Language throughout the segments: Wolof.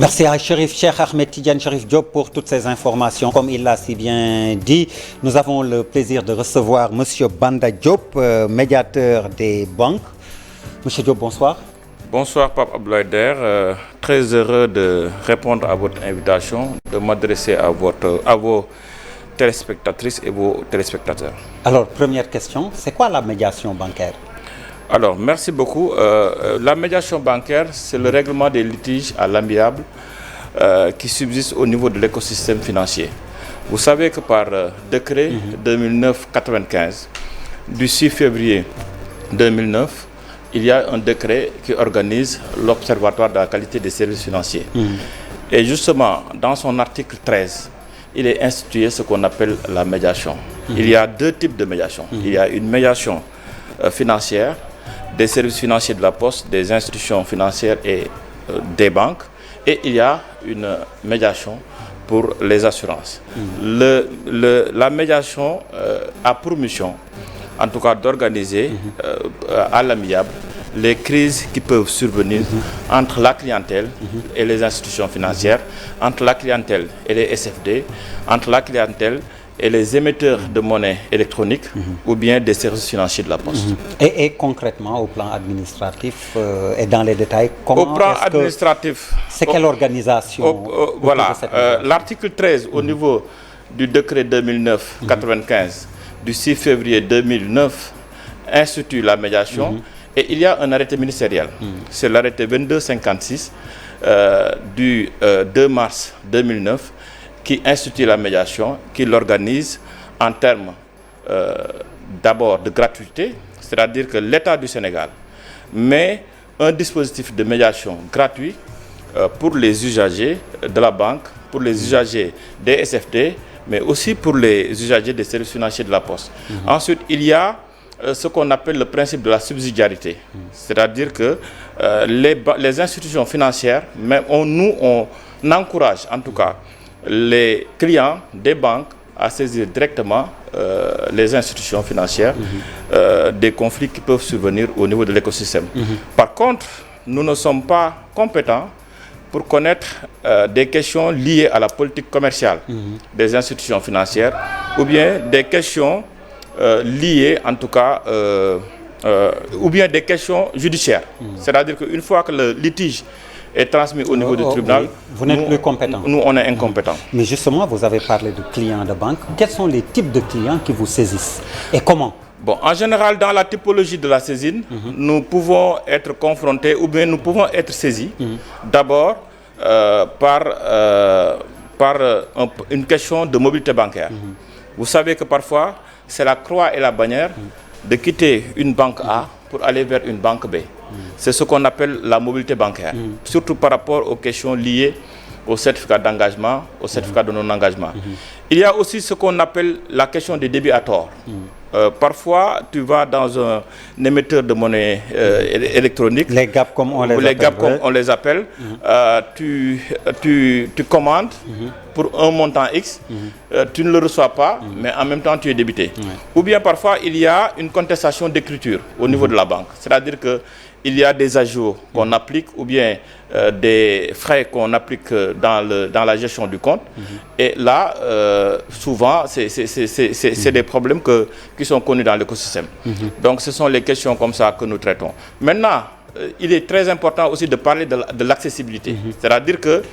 Merci à Cheikh Ahmed Tidiane Chérif Diop pour toutes ces informations. Comme il l'a si bien dit, nous avons le plaisir de recevoir Monsieur Banda Diop, médiateur des banques. Monsieur Diop, bonsoir. Bonsoir Pape Abdoulaye Der, très heureux de répondre à votre invitation, de m'adresser à vos téléspectatrices et vos téléspectateurs. Alors, première question, c'est quoi la médiation bancaire? Alors, merci beaucoup. La médiation bancaire, c'est le règlement des litiges à l'amiable qui subsiste au niveau de l'écosystème financier. Vous savez que par décret 2009-95 du 6 février 2009, il y a un décret qui organise l'Observatoire de la qualité des services financiers. Et justement, dans son article 13, il est institué ce qu'on appelle la médiation. Il y a deux types de médiation. Il y a une médiation financière, des services financiers de la Poste, des institutions financières et des banques. Et il y a une médiation pour les assurances. La médiation a pour mission, en tout cas, d'organiser à l'amiable les crises qui peuvent survenir entre la clientèle et les institutions financières, entre la clientèle et les SFD, entre la clientèle et les émetteurs de monnaie électronique ou bien des services financiers de la Poste. Et concrètement, au plan administratif et dans les détails, comment au plan administratif, c'est quelle organisation voilà, l'article 13 au niveau du décret 2009-95 du 6 février 2009 institue la médiation et il y a un arrêté ministériel. C'est l'arrêté 2256 du 2 mars 2009 qui institue la médiation, qui l'organise en termes d'abord de gratuité, c'est-à-dire que l'État du Sénégal met un dispositif de médiation gratuit pour les usagers de la banque, pour les usagers des SFD, mais aussi pour les usagers des services financiers de la Poste. Ensuite, il y a ce qu'on appelle le principe de la subsidiarité, c'est-à-dire que les institutions financières, même on encourage en tout cas les clients des banques à saisir directement les institutions financières des conflits qui peuvent survenir au niveau de l'écosystème. Par contre, nous ne sommes pas compétents pour connaître des questions liées à la politique commerciale des institutions financières ou bien des questions liées en tout cas ou bien des questions judiciaires. C'est-à-dire qu'une fois que le litige est transmis au niveau du tribunal, vous n'êtes plus compétent. Nous, on est incompétents. Mais justement, vous avez parlé de clients de banque. Quels sont les types de clients qui vous saisissent et comment? Bon, en général, dans la typologie de la saisine, nous pouvons être confrontés ou bien nous pouvons être saisis d'abord par une question de mobilité bancaire. Vous savez que parfois, c'est la croix et la bannière de quitter une banque A pour aller vers une banque B. C'est ce qu'on appelle la mobilité bancaire, surtout par rapport aux questions liées au certificat d'engagement, au certificat de non-engagement. Il y a aussi ce qu'on appelle la question des débits à tort. Parfois, tu vas dans un émetteur de monnaie électronique. Les GAP comme on les appelle. Les GAP comme on les appelle. Tu commandes pour un montant X, tu ne le reçois pas, mais en même temps tu es débité. Ou bien parfois, il y a une contestation d'écriture au niveau de la banque. C'est-à-dire que il y a des ajouts qu'on applique ou bien des frais qu'on applique dans la gestion du compte. Et là, souvent, c'est des problèmes qui sont connus dans l'écosystème. Donc, ce sont les questions comme ça que nous traitons. Maintenant, il est très important aussi de parler de l'accessibilité. C'est-à-dire que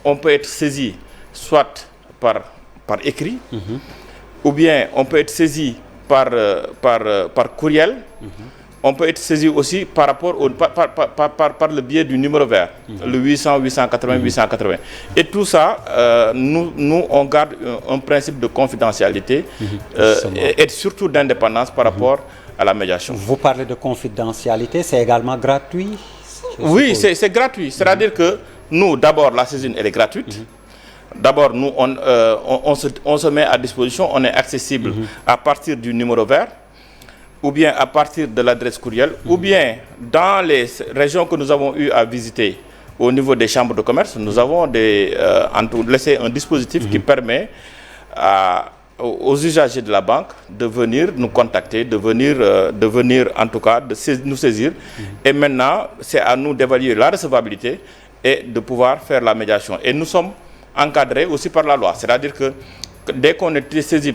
on peut être saisi soit par écrit, ou bien on peut être saisi par courriel. On peut être saisi aussi par rapport par le biais du numéro vert, le 800, 880, 880. Et tout ça, nous on garde un principe de confidentialité et surtout d'indépendance par rapport à la médiation. Vous parlez de confidentialité, c'est également gratuit? Oui, c'est gratuit. C'est-à-dire que nous, d'abord, la saisine, elle est gratuite. D'abord, nous, on se met à disposition, on est accessible à partir du numéro vert, ou bien à partir de l'adresse courriel, ou bien dans les régions que nous avons eu à visiter au niveau des chambres de commerce, nous avons laissé un dispositif qui permet aux usagers de la banque de venir nous contacter, de venir en tout cas, nous saisir. Et maintenant, c'est à nous d'évaluer la recevabilité et de pouvoir faire la médiation. Et nous sommes encadrés aussi par la loi. C'est-à-dire que dès qu'on est saisi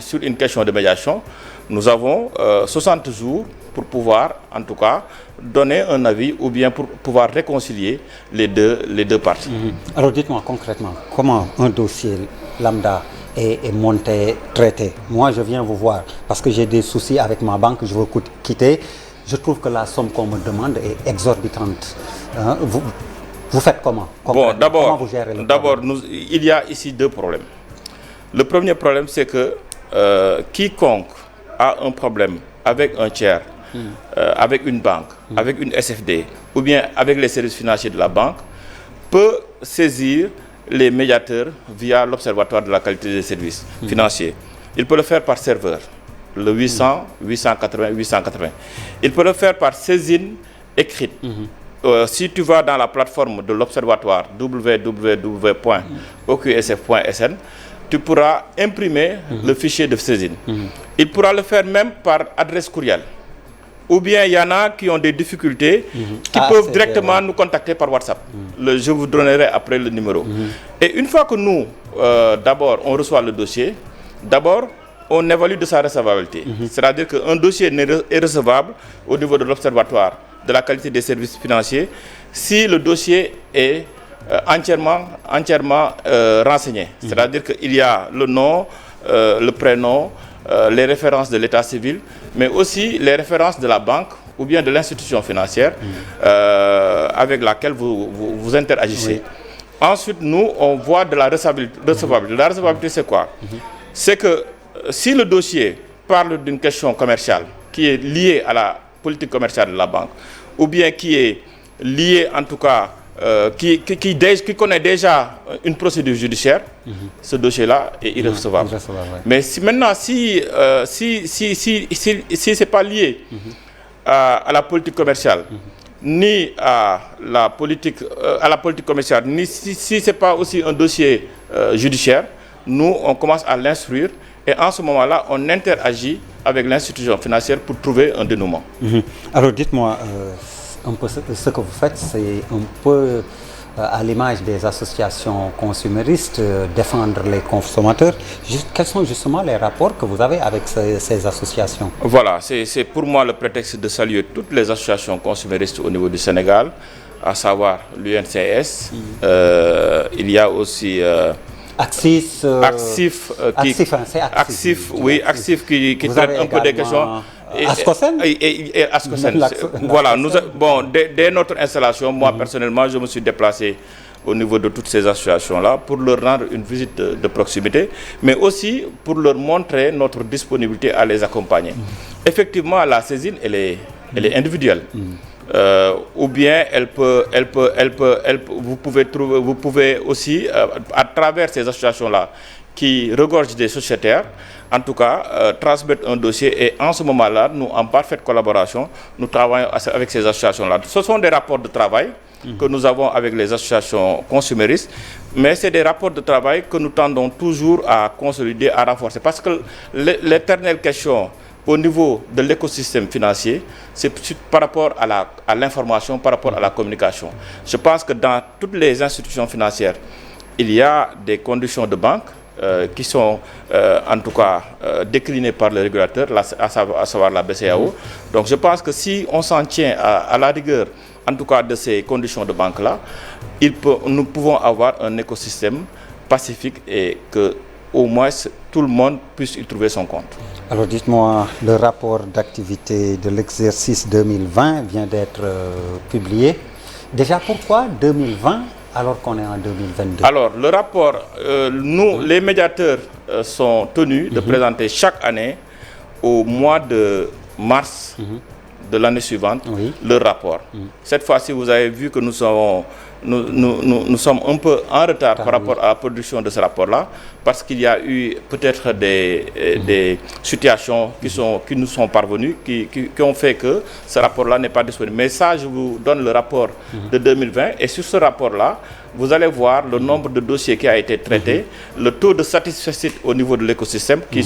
sur une question de médiation, nous avons 60 jours pour pouvoir, en tout cas, donner un avis ou bien pour pouvoir réconcilier les deux parties. Alors dites-moi concrètement, comment un dossier lambda est monté, traité? Moi, je viens vous voir parce que j'ai des soucis avec ma banque, je veux quitter. Je trouve que la somme qu'on me demande est exorbitante. Hein? Vous faites comment? Bon, comment vous gérez le problème? Il y a ici deux problèmes. Le premier problème, c'est que quiconque a un problème avec un tiers, avec une banque, avec une SFD, ou bien avec les services financiers de la banque, peut saisir les médiateurs via l'Observatoire de la qualité des services financiers. Il peut le faire par serveur, le 800, 880, 880. Il peut le faire par saisine écrite. Si tu vas dans la plateforme de l'Observatoire www.oqsf.sn, tu pourras imprimer le fichier de saisine. Il pourra le faire même par adresse courriel. Ou bien il y en a qui ont des difficultés, qui peuvent directement nous contacter par WhatsApp. Je vous donnerai après le numéro. Et une fois que nous, d'abord, on reçoit le dossier, d'abord, on évalue de sa recevabilité. C'est-à-dire qu'un dossier est recevable au niveau de l'Observatoire de la qualité des services financiers si le dossier est entièrement renseigné. C'est-à-dire qu'il y a le nom, le prénom, les références de l'état civil, mais aussi les références de la banque ou bien de l'institution financière avec laquelle vous interagissez. Ensuite, nous, on voit de la recevabilité. La recevabilité, c'est quoi? C'est que si le dossier parle d'une question commerciale qui est liée à la politique commerciale de la banque, ou bien qui est liée, en tout cas, qui connaît déjà une procédure judiciaire, ce dossier-là est irrecevable. Mais maintenant, si c'est pas lié à la politique commerciale, ni à la politique commerciale, ni si c'est pas aussi un dossier judiciaire, nous, on commence à l'instruire et en ce moment-là, on interagit avec l'institution financière pour trouver un dénouement. Alors dites-moi, un peu ce que vous faites, c'est un peu à l'image des associations consuméristes, défendre les consommateurs. Quels sont justement les rapports que vous avez avec ces associations? Voilà, c'est pour moi le prétexte de saluer toutes les associations consuméristes au niveau du Sénégal, à savoir l'UNCS, il y a aussi... Axif, oui, Axif qui traite un peu des questions. Ascosen et Ascosen. Voilà, dès notre installation, moi personnellement, je me suis déplacé au niveau de toutes ces associations-là pour leur rendre une visite de proximité, mais aussi pour leur montrer notre disponibilité à les accompagner. Effectivement, la saisine, elle est individuelle. Ou bien vous pouvez aussi, à travers ces associations-là, qui regorgent des sociétaires, en tout cas, transmettre un dossier. Et en ce moment-là, nous, en parfaite collaboration, nous travaillons avec ces associations-là. Ce sont des rapports de travail que nous avons avec les associations consuméristes, mais c'est des rapports de travail que nous tendons toujours à consolider, à renforcer. Parce que l'éternelle question au niveau de l'écosystème financier, c'est par rapport à l'information, par rapport à la communication. Je pense que dans toutes les institutions financières, il y a des conditions de banque qui sont en tout cas déclinées par le régulateur, à savoir la BCEAO. Donc je pense que si on s'en tient à la rigueur, en tout cas de ces conditions de banque-là, nous pouvons avoir un écosystème pacifique et que au moins tout le monde puisse y trouver son compte. Alors dites-moi, le rapport d'activité de l'exercice 2020 vient d'être publié. Déjà, pourquoi 2020 alors qu'on est en 2022? Alors, le rapport, nous, les médiateurs sont tenus de présenter chaque année au mois de mars de l'année suivante le rapport. Cette fois-ci, vous avez vu que nous sommes un peu en retard par rapport à la production de ce rapport-là, parce qu'il y a eu peut-être des situations qui nous sont parvenues, qui ont fait que ce rapport-là n'est pas disponible. Mais ça, je vous donne le rapport de 2020, et sur ce rapport-là, vous allez voir le nombre de dossiers qui a été traité, le taux de satisfaction au niveau de l'écosystème qui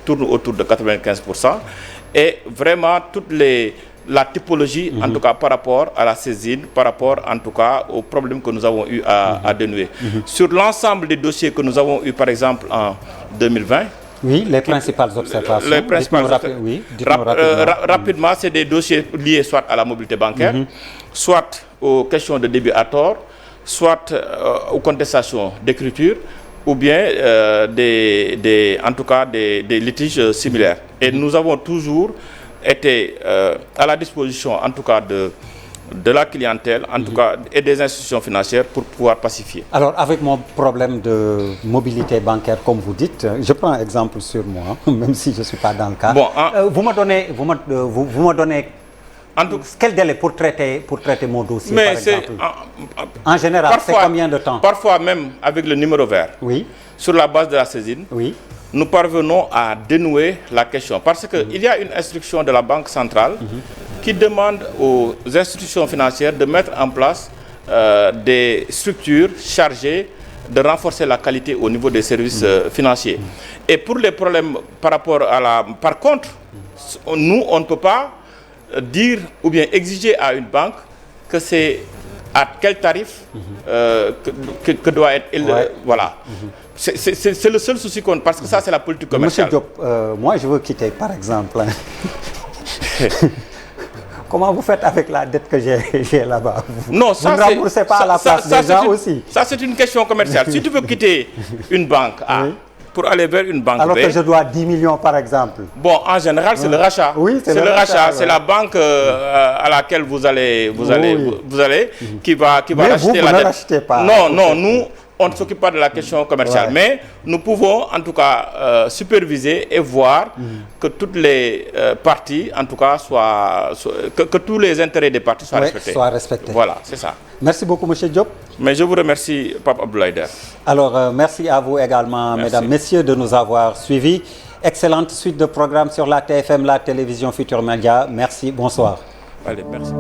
tourne autour de 95%, et vraiment toutes les la typologie, en tout cas par rapport à la saisine, par rapport en tout cas aux problèmes que nous avons eu à dénouer. Sur l'ensemble des dossiers que nous avons eu par exemple en 2020, oui, les principales observations. Les principales rapidement, c'est des dossiers liés soit à la mobilité bancaire, soit aux questions de débit à tort, soit aux contestations d'écriture, ou bien en tout cas des litiges similaires. Et nous avons toujours été à la disposition, en tout cas, de la clientèle, en tout cas, et des institutions financières pour pouvoir pacifier. Alors, avec mon problème de mobilité bancaire, comme vous dites, je prends exemple sur moi, même si je ne suis pas dans le cas. Bon, vous me donnez quel délai pour traiter mon dossier, par exemple? En général, c'est combien de temps? Parfois même avec le numéro vert, oui, sur la base de la saisine, oui, nous parvenons à dénouer la question. Parce qu'il y a une instruction de la Banque centrale qui demande aux institutions financières de mettre en place des structures chargées de renforcer la qualité au niveau des services financiers. Et pour les problèmes par rapport à Par contre, nous, on ne peut pas dire ou bien exiger à une banque que c'est à quel tarif que doit être... Voilà. C'est le seul souci qu'on... Parce que ça, c'est la politique commerciale. Monsieur Diop, moi, je veux quitter, par exemple. Comment vous faites avec la dette que j'ai là-bas? Non, ça, vous ne remboursez pas à la place des gens aussi. Ça, c'est une question commerciale. Si tu veux quitter une banque A pour aller vers une banque B... Alors que je dois 10 millions, par exemple. Bon, en général, c'est le rachat. Oui, c'est le rachat. C'est la banque à laquelle vous allez qui va racheter la dette. Mais vous ne rachetez pas. Non, nous... On ne s'occupe pas de la question commerciale, mais nous pouvons en tout cas superviser et voir que toutes les parties, en tout cas, que tous les intérêts des parties soient respectés. Voilà, c'est ça. Merci beaucoup, M. Diop. Mais je vous remercie, Pape Abdoulaye Der. Alors, merci à vous également, mesdames, messieurs, de nous avoir suivis. Excellente suite de programmes sur la TFM, la télévision Futur Média. Merci, bonsoir. Allez, merci.